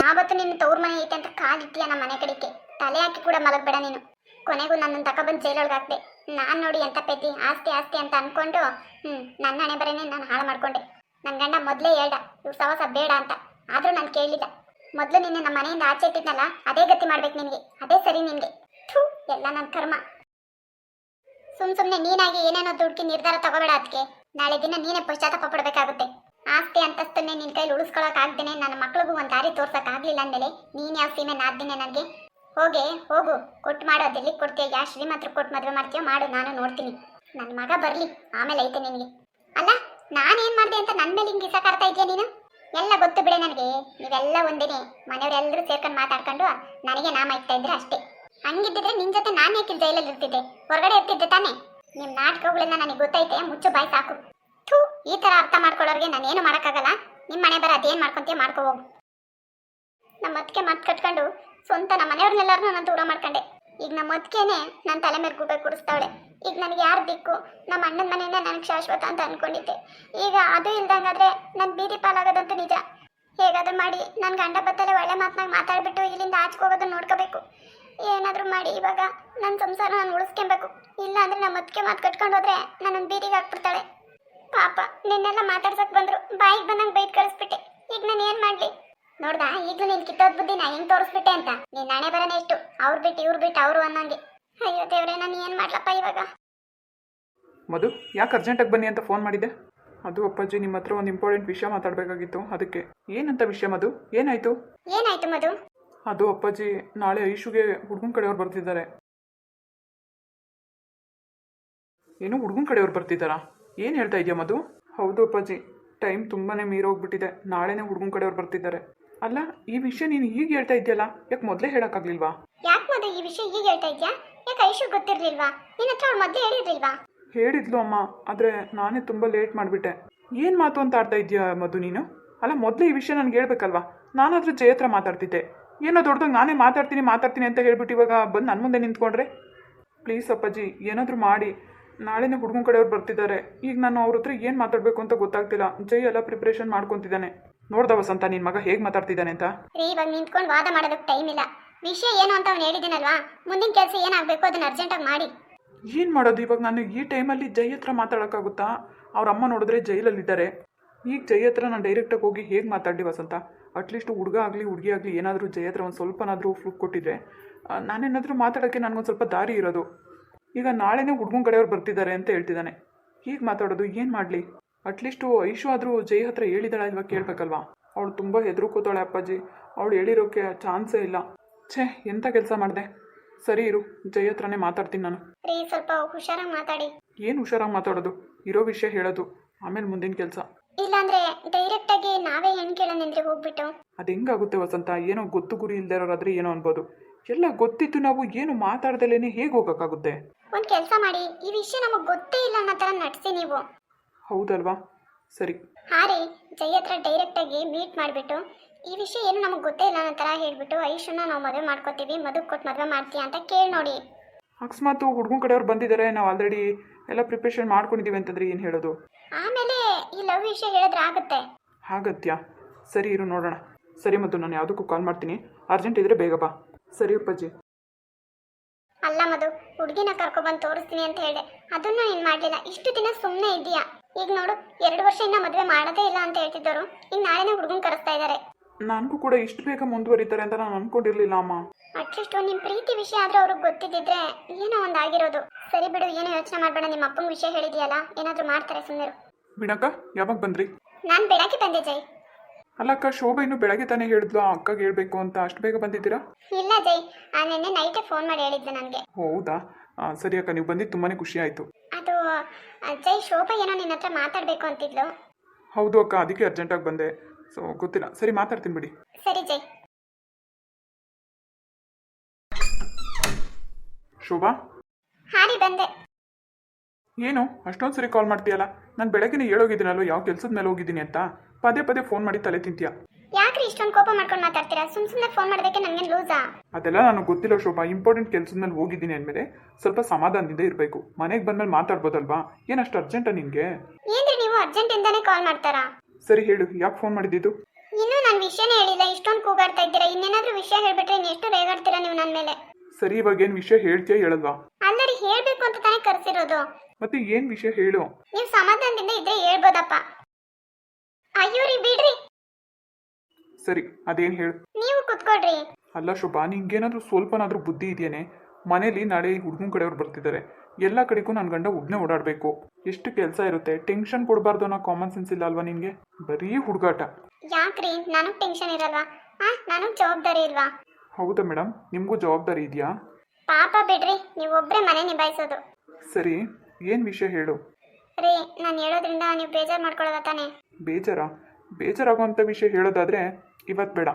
ಯಾವತ್ತು ನಿನ್ನ ತವ್ರ ಮನೆ ಐತೆ ಅಂತ ಕಾಲಿಟ್ಟಿಯ ನಮ್ಮ ಮನೆ ಕಡೆಗೆ ತಲೆ ಹಾಕಿ ಕೂಡ ಮಲಗಬೇಡ ನೀನು. ಕೊನೆಗೂ ನನ್ನನ್ನು ತಕೊಬಂದು ಜೈಲೊಳಗೆ ಹಾಕ್ದೆ. ನಾನು ನೋಡಿ ಎಂತ ಪೆದ್ದಿ ಆಸ್ತಿ ಆಸ್ತಿ ಅಂತ ಅನ್ಕೊಂಡು ನನ್ನ ಹಣೆ ಬರೇನೆ ನಾನು ಹಾಳು ಮಾಡ್ಕೊಂಡೆ. ನನ್ನ ಗಂಡ ಮೊದಲೇ ಹೇಳ್ದ ಇವ್ರ ಸವಸ ಬೇಡ ಅಂತ, ಆದ್ರೂ ನಾನು ಕೇಳಲಿಲ್ಲ. ಮೊದಲು ನಿನ್ನೆ ನಮ್ಮ ಮನೆಯಿಂದ ಆಚೆ ಇಟ್ಟಿದ್ನಲ್ಲ, ಅದೇ ಗತಿ ಮಾಡ್ಬೇಕು ನಿನಗೆ, ಅದೇ ಸರಿ ನಿನಗೆ. ಎಲ್ಲ ನನ್ನ ಕರ್ಮ. ಸುಮ್ಮನೆ ನೀನಾಗಿ ಏನೇನೋ ದುಡ್ಕಿ ನಿರ್ಧಾರ ತಗೋಬೇಡ. ಅದಕ್ಕೆ ನಾಳೆ ದಿನ ನೀನೇ ಪಶ್ಚಾತ್ತಾಪ ಪಡಬೇಕಾಗುತ್ತೆ. ಆಸ್ತಿ ಅಂತಸ್ತನ್ನೇ ನಿನ್ನ ಕೈಲಿ ಉಳಿಸ್ಕೊಳಕ್ ಆಗ್ದೇನೆ ನನ್ನ ಮಕ್ಳಿಗೂ ಒಂದು ದಾರಿ ತೋರ್ಸಕ್ ಆಗ್ಲಿಲ್ಲ ಅಂದಮೇಲೆ ನೀನ್ ಯಾವ ಸೀಮೆ ನಾದ್ದಿನೇ ನನಗೆ? ಹೋಗು, ಕೊಟ್ಟು ಮಾಡೋ, ಅದೆಲ್ಲಿ ಕೊಡ್ತೀಯ? ಯಾವ ಶ್ರೀಮಂತರು ಕೊಟ್ಟು ಮದುವೆ ಮಾಡ್ತೀಯೋ ಮಾಡು, ನಾನು ನೋಡ್ತೀನಿ. ನನ್ನ ಮಗ ಬರ್ಲಿ, ಆಮೇಲೆ ಐತೆ ನಿನಗೆ. ಅಲ್ಲ, ನಾನೇನ್ ಮಾಡಿದೆ ಅಂತ ನನ್ನ ಮೇಲೆ ಹಿಂಗೆ ಇಸಕಾಡ್ತಾ ಇದೆಯಾ ನೀನು? ಎಲ್ಲ ಗೊತ್ತು ಬಿಡೆ ನನಗೆ. ನೀವೆಲ್ಲ ಒಂದೇನೆ, ಮನೆಯವರೆಲ್ಲರೂ ಸೇರ್ಕೊಂಡು ಮಾತಾಡ್ಕೊಂಡು ನನಗೆ ನಾಮ ಇಡ್ತಾ ಇದ್ರೆ ಅಷ್ಟೇ. ಹಂಗಿದ್ದಿದ್ರೆ ನಿನ್ ಜೊತೆ ನಾನು ಯಾಕೆ ಜೈಲಲ್ಲಿ ಇರ್ತಿದ್ದೆ, ಹೊರಗಡೆ ಇರ್ತಿದ್ದೆ ತಾನೆ? ನಿಮ್ಮ ನಾಟಕಗಳೆಲ್ಲ ನನಗೆ ಗೊತ್ತೈತೆ, ಮುಚ್ಚು ಬಾಯ್ ಸಾಕು. ಈ ತರ ಅರ್ಥ ಮಾಡ್ಕೊಳ್ಳೋರಿಗೆ ನಾನೇನು ಮಾಡೋಕ್ಕಾಗಲ್ಲ. ನಿಮ್ಮ ಮನೆ ಬರ ಅದೇನು ಮಾಡ್ಕೊಂತೀಯ ಮಾಡ್ಕೋ ಹೋಗು. ನಮ್ಮ ಅದಕ್ಕೆ ಮಾತು ಕಟ್ಕೊಂಡು ಸ್ವಂತ ನಮ್ಮ ಮನೆಯವ್ರನ್ನೆಲ್ಲರನ್ನೂ ನಾನು ದೂರ ಮಾಡ್ಕೊಂಡೆ. ಈಗ ನಮ್ಮ ಅದಕ್ಕೇನೆ ನನ್ನ ತಲೆ ಮೇಲೆ ಗುಬೆ ಕೂಡಿಸ್ತಾವಳೆ. ಈಗ ನನಗೆ ಯಾರು ದಿಕ್ಕು? ನಮ್ಮ ಅಣ್ಣನ ಮನೆಯಿಂದ ನನಗೆ ಶಾಶ್ವತ ಅಂತ ಅನ್ಕೊಂಡಿದ್ದೆ. ಈಗ ಅದು ಇಲ್ದಂಗಾದ್ರೆ ನನ್ನ ಬೀದಿ ಪಾಲಾಗೋದಂತೂ ನಿಜ. ಹೇಗಾದ್ರೂ ಮಾಡಿ ನನ್ನ ಗಂಡ ಬತ್ತಲೆ ಒಳ್ಳೆ ಮಾತನಾಗ ಮಾತಾಡ್ಬಿಟ್ಟು ಇಲ್ಲಿಂದ ಆಚೆಗೋಗೋದನ್ನ ನೋಡ್ಕೋಬೇಕು. ಏನಾದರೂ ಮಾಡಿ ಇವಾಗ ನನ್ನ ಸಂಸಾರ ನಾನು ಉಳಿಸ್ಕೊಬೇಕು. ಇಲ್ಲ ಅಂದ್ರೆ ನಮ್ಮ ಅದಕ್ಕೆ ಮಾತು ಕಟ್ಕೊಂಡು ಹೋದ್ರೆ ನನ್ನನ್ನು ಬೀದಿಗೆ ಹಾಕ್ಬಿಡ್ತಾಳೆ. ಪಾಪ ನಿನ್ನೆಲ್ಲ ಮಾತಾಡ್ಸಕ್ ಬಂದ್ರು, ಬಾಯಿಗೆ ಬಂದಂಗೆ ಬೈದ್ ಕಳಿಸ್ಬಿಟ್ಟೆ. ಈಗ ನಾನು ಏನು ಮಾಡಲಿ? ನೋಡ್ದಾ ಈಗಲೂ ನೀನು ಕಿತ್ತೋದ್ ಬುದ್ಧಿ ನಾ ಹೆಂಗೆ ತೋರಿಸ್ಬಿಟ್ಟೆ ಅಂತ. ನೀನು ನಾಳೆ ಬರೋಣ ಎಷ್ಟು ಅವ್ರು ಬಿಟ್ಟು ಇವ್ರು ಬಿಟ್ಟು ಅವರು ಅನ್ನಂಗೆ. ಅಯ್ಯೋ ದೇವ್ರೆ, ನಾನು ಏನು ಮಾಡ್ಲಪ್ಪ ಇವಾಗ? ಮಧು, ಯಾಕೆ ಅರ್ಜೆಂಟಾಗಿ ಬನ್ನಿ ಅಂತ ಫೋನ್ ಮಾಡಿದ್ದೆ? ಅದು ಅಪ್ಪಾಜಿ ನಿಮ್ಮ ಹತ್ರ ಒಂದು ಇಂಪಾರ್ಟೆಂಟ್ ವಿಷಯ ಮಾತಾಡಬೇಕಾಗಿತ್ತು, ಅದಕ್ಕೆ. ಏನಂತ ವಿಷಯ ಮಧು? ಏನಾಯಿತು? ಏನಾಯ್ತು ಮಧು? ಅದು ಅಪ್ಪಾಜಿ, ನಾಳೆ ಐಶುಗೆ ಹುಡುಗನ ಕಡೆಯವ್ರು ಬರ್ತಿದ್ದಾರೆ. ಏನು ಹುಡುಗನ ಕಡೆಯವ್ರು ಬರ್ತಿದ್ದಾರಾ? ಏನು ಹೇಳ್ತಾ ಇದೆಯಾ ಮಧು? ಹೌದು ಅಪ್ಪಾಜಿ, ಟೈಮ್ ತುಂಬಾ ಮೀರೋಗ್ಬಿಟ್ಟಿದೆ. ನಾಳೆನೇ ಹುಡುಗನ ಕಡೆಯವ್ರು ಬರ್ತಿದ್ದಾರೆ. ಅಲ್ಲ, ಈ ವಿಷಯ ನೀನು ಈಗ ಹೇಳ್ತಾ ಇದೆಯಲ್ಲ, ಯಾಕೆ ಮೊದಲೇ ಹೇಳೋಕ್ಕಾಗಲಿಲ್ವಾ? ಯಾಕೆ ಮಧು ಈ ವಿಷಯ ಈಗ ಹೇಳ್ತಾ ಇದ್ಯಾ? ಯಾಕೆ ಐಶು ಗೊತ್ತಿರ್ಲಿಲ್ವಾ? ನಿನ್ನ ಹತ್ರ ಅವ್ಳು ಮೊದಲೇ ಹೇಳಿರ್ಲಿಲ್ವಾ? ಹೇಳಿದ್ಲು ಅಮ್ಮ, ಆದರೆ ನಾನೇ ತುಂಬ ಲೇಟ್ ಮಾಡಿಬಿಟ್ಟೆ. ಏನು ಮಾತು ಅಂತ ಆಡ್ತಾ ಇದೆಯಾ ಮಧು ನೀನು? ಅಲ್ಲ, ಮೊದಲೇ ಈ ವಿಷಯ ನನಗೆ ಹೇಳ್ಬೇಕಲ್ವಾ? ನಾನಾದರೂ ಜಯ ಹತ್ರ ಮಾತಾಡ್ತಿದ್ದೆ. ಏನೋ ದೊಡ್ಡದಾಗ ನಾನೇ ಮಾತಾಡ್ತೀನಿ ಅಂತ ಹೇಳ್ಬಿಟ್ಟು ಇವಾಗ ಬಂದು ನನ್ನ ಮುಂದೆ ನಿಂತ್ಕೊಂಡ್ರೆ? ಪ್ಲೀಸ್ ಅಪ್ಪಾಜಿ, ಏನಾದರೂ ಮಾಡಿ. ನಾಳೆನೇ ಹುಡುಗನ ಕಡೆಯವ್ರು ಬರ್ತಿದ್ದಾರೆ. ಈಗ ನಾನು ಅವ್ರ ಹತ್ರ ಏನು ಮಾತಾಡಬೇಕು ಅಂತ ಗೊತ್ತಾಗ್ತಿಲ್ಲ. ಜೈ ಎಲ್ಲ ಪ್ರಿಪ್ರೇಷನ್ ಮಾಡ್ಕೊತಿದ್ದಾನೆ. ನೋಡ್ದ ವಸಂತ, ನಿನ್ನ ಮಗ ಹೇಗೆ ಮಾತಾಡ್ತಿದ್ದಾನೆ ಅಂತ? ಇವಾಗ ನಿಂತ್ಕೊಂಡು ವಾದ ಮಾಡೋದಕ್ಕೆ ಟೈಮ್ ಇಲ್ಲ. ವಿಷಯ ಏನು ಅಂತ ಅವ್ನು ಹೇಳಿದ್ದೀನಲ್ವಾ, ಮುಂದಿನ ಕೆಲಸ ಏನಾಗಬೇಕು ಅದನ್ನ ಅರ್ಜೆಂಟಾಗಿ ಮಾಡಿ. ಏನು ಮಾಡೋದು ಇವಾಗ? ನಾನು ಈ ಟೈಮಲ್ಲಿ ಜೈ ಹತ್ರ ಮಾತಾಡೋಕ್ಕಾಗುತ್ತಾ? ಅವ್ರ ಅಮ್ಮ ನೋಡಿದ್ರೆ ಜೈಲಲ್ಲಿದ್ದಾರೆ. ಈಗ ಜೈ ಹತ್ರ ನಾನು ಡೈರೆಕ್ಟಾಗಿ ಹೋಗಿ ಹೇಗೆ ಮಾತಾಡಲಿ ವಸಂತ? ಅಟ್ಲೀಸ್ಟ್ ಹುಡುಗ ಆಗಲಿ ಹುಡುಗಿ ಆಗಲಿ ಏನಾದರೂ ಜೈ ಹತ್ರ ಒಂದು ಸ್ವಲ್ಪನಾದರೂ ಫ್ಲೂಕ್ ಕೊಟ್ಟಿದ್ರೆ ನಾನೇನಾದರೂ ಮಾತಾಡೋಕ್ಕೆ ನನಗೊಂದು ಸ್ವಲ್ಪ ದಾರಿ ಇರೋದು. ಈಗ ನಾಳೆನೇ ಹುಡುಗನ ಕಡೆಯವ್ರು ಬರ್ತಿದ್ದಾರೆ ಅಂತ ಹೇಳ್ತಿದ್ದಾನೆ. ಹೀಗೆ ಮಾತಾಡೋದು ಏನು ಮಾಡಲಿ? ಅಟ್ಲೀಸ್ಟು ಐಶು ಆದರೂ ಜೈ ಹತ್ರ ಹೇಳಿದಾಳ ಇಲ್ವಾ ಕೇಳಬೇಕಲ್ವಾ? ಅವಳು ತುಂಬ ಹೆದರ್ಕೋತಾಳೆ ಅಪ್ಪಾಜಿ. ಅವಳು ಹೇಳಿರೋಕ್ಕೆ ಚಾನ್ಸೇ ಇಲ್ಲ. ಛೇ, ಎಂಥ ಕೆಲಸ ಮಾಡಿದೆ. ಸರಿ ಇರು, ಜೈ ಹತ್ರನೇ ಮಾತಾಡ್ತೀನಿ ನಾನು. ಸ್ವಲ್ಪ ಹುಷಾರಾಗಿ ಮಾತಾಡಿ. ಏನು ಹುಷಾರಾಗಿ ಮಾತಾಡೋದು? ಇರೋ ವಿಷಯ ಹೇಳೋದು, ಆಮೇಲೆ ಮುಂದಿನ ಕೆಲಸ. ಇಲ್ಲಾಂದ್ರೆ ಡೈರೆಕ್ಟಾಗಿ ನಾವೇ ಹೆಣ್ಣು ಕೇಳೋಣಂದ್ರೆ ಹೋಗ್ಬಿಟ್ಟು. ಅದು ಹೆಂಗಾಗುತ್ತೆ ವಸಂತ? ಏನೋ ಗೊತ್ತು ಗುರಿ ಇಲ್ಲದೆ ಇರೋರಾದ್ರೆ ಏನೋ ಅನ್ಬೋದು. ಎಲ್ಲ ಗೊತ್ತಿತ್ತು, ನಾವು ಏನು ಮಾತಾಡ್ದಲೇನೆ ಹೇಗೆ ಹೋಗೋಕ್ಕಾಗುತ್ತೆ? ಒಂದು ಕೆಲಸ ಮಾಡಿ, ಈ ವಿಷಯ ನಮಗೆ ಗೊತ್ತೇ ಇಲ್ಲ ಅನ್ನೋ ಥರ ನಟಿಸಿ ನೀವು. ಹೌದಲ್ವಾ? ಸರಿ. ಹಾರಿ ಜೈ ಹತ್ರ ಡೈರೆಕ್ಟಾಗಿ ಮೀಟ್ ಮಾಡಿಬಿಟ್ಟು ಈ ವಿಷಯ ಏನು ನಮಗೆ ಗೊತ್ತೇ ಇಲ್ಲ ಅನ್ನೋ ಥರ ಹೇಳ್ಬಿಟ್ಟು ಐಶುನ ನಾವು ಮದುವೆ ಮಾಡ್ಕೋತೀವಿ, ಮದುವೆ ಕೊಟ್ಟು ಮದುವೆ ಮಾಡ್ತೀಯ ಅಂತ ಕೇಳಿ ನೋಡಿ. ಅಕಸ್ಮಾತ್ ಹುಡುಗನ ಕಡೆಯವ್ರು ಬಂದಿದ್ದಾರೆ, ನಾವು ಆಲ್ರೆಡಿ ಎಲ್ಲ ಪ್ರಿಪ್ರೇಷನ್ ಮಾಡ್ಕೊಂಡಿದ್ದೀವಿ ಅಂತಂದ್ರೆ ಏನು ಹೇಳೋದು? ಆಮೇಲೆ ಈ ಲವ್ ವಿಷಯ ಹೇಳಿದ್ರೆ ಆಗುತ್ತೆ. ಆಗತ್ಯಾ? ಸರಿ ಇರು, ನೋಡೋಣ. ಸರಿ ಮಧು, ನಾನು ಯಾವುದಕ್ಕೂ ಕಾಲ್ ಮಾಡ್ತೀನಿ. ಅರ್ಜೆಂಟ್ ಇದ್ರೆ ಬೇಗ ಬಾ. ಸರಿ ಅಪ್ಪಾಜಿ. ಅಲ್ಲ ಮಧು, ಹುಡುಗಿನ ಕರ್ಕೊಬಂದು ತೋರಿಸ್ತೀನಿ ಅಂತ ಹೇಳಿದೆ, ಅದನ್ನು ನೀನು ಮಾಡಲಿಲ್ಲ. ಇಷ್ಟು ದಿನ ಸುಮ್ಮನೆ ಇದೆಯಾ? ಈಗ ನೋಡು, 2 ವರ್ಷ ಇನ್ನ ಮದುವೆ ಮಾಡೋದೇ ಇಲ್ಲ ಅಂತ ಹೇಳ್ತಿದ್ದವರು ಈಗ ನಾಳೆನೇ ಹುಡುಗನ ಕರೆಸ್ತಾ ಇದ್ದಾರೆ. ನನಗೂ ಕೂಡ ಇಷ್ಟು ಬೇಗ ಮುಂದುವರಿತಾರೆ ಅಂತ ನಾನು ಅನ್ಕೊಂಡಿರ್ಲಿಲ್ಲ ಅಮ್ಮ. ಅಟ್ಲೀಸ್ಟ್ ನಿಮ್ಮ ಪ್ರೀತಿ ವಿಷಯ ಆದ್ರೂ ಅವ್ರಿಗೆ ಗೊತ್ತಿದ್ದಿದ್ರೆ ಏನೋ ಒಂದು ಆಗಿರೋದು. ಸರಿ ಬಿಡು, ಏನೋ ಯೋಚನೆ ಮಾಡಬೇಡ. ನಿಮ್ಮ ಅಪ್ಪನ ವಿಷಯ ಹೇಳಿದೆಯಲ್ಲ, ಏನಾದರೂ ಮಾಡ್ತಾರೆ, ಸುಮ್ಮನೆ. ಬಿಡಕ್ಕ, ಯಾವಾಗ ಬಂದ್ರಿ? ನಾನು ಬೆಳಗ್ಗೆ ಬಂದೆ ಜೈ. ಅಲ್ಲಕ್ಕ, ಶೋಭಾ ಇನ್ನು ಬೆಳಗ್ಗೆ ತಾನೇ ಹೇಳಿದ್ಲು ಅಕ್ಕಗೆ ಹೇಳ್ಬೇಕು ಅಂತ. ಅಷ್ಟು ಬೇಗ ಬಂದಿದ್ದೀರಾ? ಇಲ್ಲ ಜೈ, ನಿನ್ನೆ ನೈಟೇ ಫೋನ್ ಮಾಡಿ ಹೇಳಿದ್ದೆ ನನಗೆ. ಹೌದಾ? ಸರಿ ಅಕ್ಕ, ನೀವು ಬಂದಿದ್ದು ತುಂಬಾನೇ ಖುಷಿ ಆಯಿತು. ಅದು ಜೈ, ಶೋಭಾ ಏನೋ ನಿನ್ನ ಹತ್ರ ಮಾತಾಡಬೇಕು ಅಂತಿದ್ಲು. ಹೌದು ಅಕ್ಕ, ಅದಕ್ಕೆ ಅರ್ಜೆಂಟಾಗಿ ಬಂದೆ. ಸೊ ಗೊತ್ತಿಲ್ಲ. ಸರಿ, ಮಾತಾಡ್ತೀನಿ ಬಿಡಿ. ಸರಿ ಜೈ. ಶೋಭಾ, ಹಾರಿ ಬಂದೆ. ಏನು ಅಷ್ಟೊಂದು ಸರಿ ಕಾಲ್ ಮಾಡ್ತೀಯಲ್ಲ? ನಾನು ಬೆಳಗ್ಗೆ ಹೇಳೋಗಿದ್ದೀನಲ್ವ ಯಾವ ಕೆಲಸದ ಮೇಲೆ ಹೋಗಿದ್ದೀನಿ ಅಂತ. ಪದೇ ಪದೇ ಫೋನ್ ಮಾಡಿ ತಲೆ ತಿಂತೀಯ. ಯಾಕ್ರಿ ಇಷ್ಟೊಂದು ಕೋಪ ಮಾಡ್ಕೊಂಡು ಮಾತಾಡ್ತೀರಾ? ಸುಮ್ಮನೆ ಫೋನ್ ಮಾಡೋದಕ್ಕೆ ನನಗೇನು ಲೂಸಾ? ಅದೆಲ್ಲ ನನಗೆ ಗೊತ್ತಿಲ್ಲ ಶೋಭಾ. ಇಂಪಾರ್ಟೆಂಟ್ ಕೆಲಸದ ಮೇಲೆ ಹೋಗಿದ್ದೀನಿ ಅಂದಮೇಲೆ ಸ್ವಲ್ಪ ಸಮಾಧಾನದಿಂದ ಇರಬೇಕು. ಮನೆಗೆ ಬಂದ್ಮೇಲೆ ಮಾತಾಡ್ಬೋದಲ್ವಾ? ಏನಷ್ಟು ಅರ್ಜೆಂಟಾ ನಿನಗೆ? ಏನ್ರಿ ನೀವು ಅರ್ಜೆಂಟಿಂದಾನೇ ಕಾಲ್ ಮಾಡ್ತಾರಾ? ಸರಿ ಹೇಳು, ಯಾಕೆ ಫೋನ್ ಮಾಡಿದ್ದು? ಇನ್ನೂ ನಾನು ವಿಷಯನೇ ಹೇಳಿಲ್ಲ, ಇಷ್ಟೊಂದು ಕೂಗಾಡ್ತಾ ಇದ್ದೀರಾ. ಇನ್ನೇನಾದ್ರೂ ವಿಷಯ ಹೇಳ್ಬಿಟ್ರೆ ಎಷ್ಟು ರೇಗಾಡ್ತೀರಾ ನೀವು ನನ್ನ ಮೇಲೆ? ಸರಿ, ಇವಾಗ ಏನು ವಿಷಯ ಹೇಳ್ತೀಯಾ ಹೇಳಲ್ವಾ? ಅಲ್ಲರಿ, ಹೇಳ್ಬೇಕು ಅಂತ ತಾನೇ ಕರೆಸಿರೋದು. ಮತ್ತೆ ಏನು ವಿಷಯ ಹೇಳು? ನೀವು ಸಮಾಧಾನದಿಂದ ಇದ್ರೆ ಹೇಳ್ಬೋದಪ್ಪ. ಅಯ್ಯೋ ರೀ, ಬಿಡ್ರಿ. ಸರಿ, ಅದೇನು ಹೇಳು. ನೀವು ಕುತ್ಕೊಳ್ರಿ. ಅಲ್ಲ ಶೋಭಾ, ನಿಂಗೇನಾದ್ರೂ ಸ್ವಲ್ಪನಾದ್ರೂ ಬುದ್ಧಿ ಇದೆಯೇನೆ? ಮನೇಲಿ ನಾಳೆ ಹುಡುಗನ ಕಡೆಯವ್ರು ಬರ್ತಿದ್ದಾರೆ. ಎಲ್ಲ ಕಡೆಗೂ ನನ್ನ ಗಂಡ ಒಬ್ಬನೇ ಓಡಾಡಬೇಕು. ಎಷ್ಟು ಕೆಲಸ ಇರುತ್ತೆ. ಟೆನ್ಷನ್ ಕೊಡಬಾರ್ದು ಅನ್ನೋ ಕಾಮನ್ ಸೆನ್ಸ್ ಇಲ್ಲ ಅಲ್ವಾ ನಿನಗೆ? ಬರೀ ಹುಡುಗಾಟ. ಯಾಕ್ರಿ, ನನಗೆ ಟೆನ್ಷನ್ ಇರಲ್ವಾ? ನನಗೆ ಜವಾಬ್ದಾರಿ ಇಲ್ವಾ? ಹೌದಾ ಮೇಡಮ್, ನಿಮಗೂ ಜವಾಬ್ದಾರಿ ಇದೆಯಾ? ಪಾಪ ಬಿಡ್ರಿ, ನೀವೊಬ್ಬರೇ ಮನೆ ನಿಭಾಯಿಸೋದು. ಸರಿ, ಏನು ವಿಷಯ ಹೇಳು. ರೀ, ನಾನು ಹೇಳೋದ್ರಿಂದ ನೀವು ಬೇಜಾರು ಮಾಡ್ಕೊಳ್ಳೋದ ತಾನೆ? ಬೇಜಾರಾಗುವಂಥ ವಿಷಯ ಹೇಳೋದಾದರೆ ಇವತ್ತು ಬೇಡ,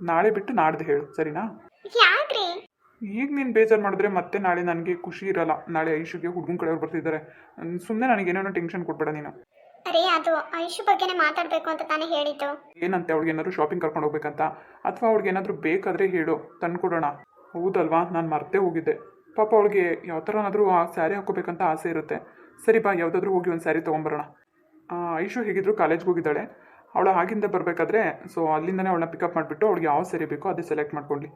ನಾಳೆ ಬಿಟ್ಟು ನಾಡ್ದು ಹೇಳು, ಸರಿನಾ? ಯಾಕ್ರಿ? ಈಗ ನೀನು ಬೇಜಾರು ಮಾಡಿದ್ರೆ ಮತ್ತೆ ನಾಳೆ ನನಗೆ ಖುಷಿ ಇರಲ್ಲ. ನಾಳೆ ಐಶುಗೆ ಹುಡುಗನ ಕಡೆಯವ್ರು ಬರ್ತಿದ್ದಾರೆ. ಸುಮ್ಮನೆ ನನಗೇನೇನೋ ಟೆನ್ಷನ್ ಕೊಡ್ಬೇಡ ನೀನು. ಅರೇ ಅದು ಐಶು ಬಗ್ಗೆನೇ ಮಾತಾಡಬೇಕು ಅಂತ ತಾನೇ ಹೇಳಿದ್ದು. ಏನಂತೆ ಅವಳಿಗೆ ಏನಾದರೂ ಶಾಪಿಂಗ್ ಕರ್ಕೊಂಡು ಹೋಗ್ಬೇಕಂತ, ಅಥವಾ ಅವಳಿಗೆ ಏನಾದರೂ ಬೇಕಾದರೆ ಹೇಳು ತಂದ್ಕೊಡೋಣ. ಹೌದಲ್ವಾ, ನಾನು ಮರ್ತೇ ಹೋಗಿದ್ದೆ. ಪಾಪ ಅವಳಿಗೆ ಯಾವ ಥರನಾದರೂ ಆ ಸ್ಯಾರಿ ಹಾಕೋಬೇಕಂತ ಆಸೆ ಇರುತ್ತೆ. ಸರಿ ಬಾ, ಯಾವುದಾದ್ರೂ ಹೋಗಿ ಒಂದು ಸ್ಯಾರಿ ತೊಗೊಂಬರೋಣ. ಐಶು ಹೇಗಿದ್ರು ಕಾಲೇಜ್ಗೆ ಹೋಗಿದ್ದಾಳೆ. ಅವಳು ಆಗಿಂದ ಬರಬೇಕಾದ್ರೆ ಸೊ ಅಲ್ಲಿಂದನೇ ಅವಳನ್ನ ಪಿಕಪ್ ಮಾಡಿಬಿಟ್ಟು ಅವಳಿಗೆ ಯಾವ ಸ್ಯಾರಿ ಬೇಕೋ ಅದೇ ಸೆಲೆಕ್ಟ್ ಮಾಡ್ಕೊಳ್ಳಿ.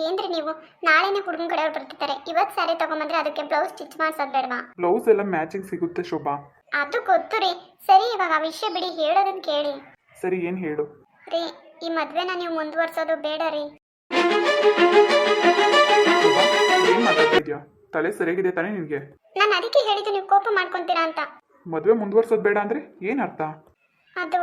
ಏನ್ರಿ ನೀವು, ನಾಳೆನೇ ಹುಡುಗನ ಕಡೆಯವ್ರು ಬರ್ತಿದ್ದಾರೆ. ಇವತ್ತು ಸ್ಯಾರಿ ತಗೊಂಬಂದ್ರೆ ಅದಕ್ಕೆ ಬ್ಲೌಸ್ ಸ್ಟಿಚ್ ಮಾಡ್ಸೋದು ಬೇಡವಾ? ಬ್ಲೌಸ್ ಎಲ್ಲ ಮ್ಯಾಚಿಂಗ್ ಸಿಗುತ್ತೆ ಶೋಭಾ. ಅದು ಗೊತ್ತು ರೀ. ಸರಿ, ಇವಾಗ ಆ ವಿಷಯ ಬಿಡಿ, ಹೇಳೋದನ್ನ ಕೇಳಿ. ಸರಿ, ಏನು ಹೇಳು. ರೀ, ಈ ಮದ್ವೆನ ನೀವು ಮುಂದುವರ್ಸೋದು ಬೇಡ ರೀ. ಏನು ಮಾತಾಡ್ತಾ ಇದೆಯಾ? ತಲೆ ಸರಿಯಾಗಿದೆ ತಾನೇ ನಿನಗೆ? ನಾನು ಅದಕ್ಕೆ ಹೇಳಿದ್ದು ನೀವು ಕೋಪ ಮಾಡ್ಕೊಂತೀರಾ ಅಂತ. ಮದುವೆ ಮುಂದುವರ್ಸೋದು ಬೇಡ ಅಂದರೆ ಏನು ಅರ್ಥ? ಅದು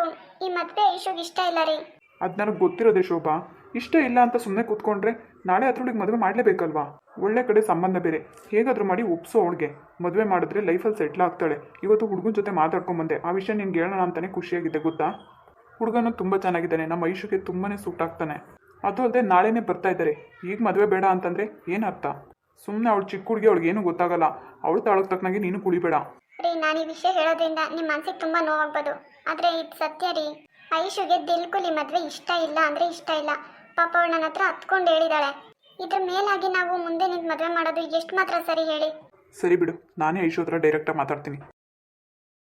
ಈ ಮದ್ವೆ ಐಶುಗೆ ಇಷ್ಟ ಇಲ್ಲ ರೀ. ಅದು ನನಗೆ ಗೊತ್ತಿರೋದೆ ಶೋಭಾ. ಇಷ್ಟ ಇಲ್ಲ ಅಂತ ಸುಮ್ಮನೆ ಕೂತ್ಕೊಂಡ್ರೆ ನಾಳೆ ಅದ್ರೊಳಗೆ ಮದುವೆ ಮಾಡಲೇಬೇಕಲ್ವಾ? ಒಳ್ಳೆ ಕಡೆ ಸಂಬಂಧ ಬೇರೆ, ಹೇಗಾದರೂ ಮಾಡಿ ಒಪ್ಸೋ ಅವಳಿಗೆ. ಮದುವೆ ಮಾಡಿದ್ರೆ ಲೈಫಲ್ಲಿ ಸೆಟ್ಲ್ ಆಗ್ತಾಳೆ. ಇವತ್ತು ಹುಡುಗನ ಜೊತೆ ಮಾತಾಡ್ಕೊಂಬಂದೆ, ಆ ವಿಷಯ ನಿನ್ಗೆ ಹೇಳೋಣ ಅಂತಲೇ ಖುಷಿಯಾಗಿದೆ ಗೊತ್ತಾ. ಹುಡುಗನೂ ತುಂಬ ಚೆನ್ನಾಗಿದ್ದಾನೆ, ನಮ್ಮ ಐಶುಗೆ ತುಂಬಾ ಸೂಟ್ ಆಗ್ತಾನೆ. ಅದು ಅಲ್ಲದೆ ನಾಳೆನೇ ಬರ್ತಾ ಇದ್ದಾರೆ. ಈಗ ಮದುವೆ ಬೇಡ ಅಂತಂದರೆ ಏನು ಅರ್ಥ? ಸುಮ್ಮನೆ ಅವಳು ಚಿಕ್ಕ ಹುಡುಗಿ, ಅವಳಿಗೇನು ಗೊತ್ತಾಗಲ್ಲ. ಅವಳು ತಾಳಕ್ಕೆ ತಕ್ಕನಾಗಿ ನೀನು ಕುಳಿಬೇಡ. ರೀ, ನಾನು ಈ ವಿಷಯ ಹೇಳೋದ್ರಿಂದ ನಿಮ್ಮ ಮನಸ್ಸಿಗೆ ತುಂಬ ನೋವಾಗ್ಬೋದು, ಆದರೆ ಇದು ಸತ್ಯ ರೀ. ಐಶುಗೆ ದಿಲ್ಕುಲ್ ಈ ಮದುವೆ ಇಷ್ಟ ಇಲ್ಲ ಅಂದರೆ ಇಷ್ಟ ಇಲ್ಲ. ಪಾಪ ಅವಳು ನನ್ನ ಹತ್ರ ಹತ್ಕೊಂಡು ಹೇಳಿದಾಳೆ. ಇದ್ರ ಮೇಲಾಗಿ ನಾವು ಮುಂದೆ ನಿಂತು ಮದುವೆ ಮಾಡೋದು ಎಷ್ಟು ಮಾತ್ರ ಸರಿ ಹೇಳಿ? ಸರಿ ಬಿಡು, ನಾನೇ ಐಶು ಹತ್ರ ಡೈರೆಕ್ಟಾಗಿ ಮಾತಾಡ್ತೀನಿ.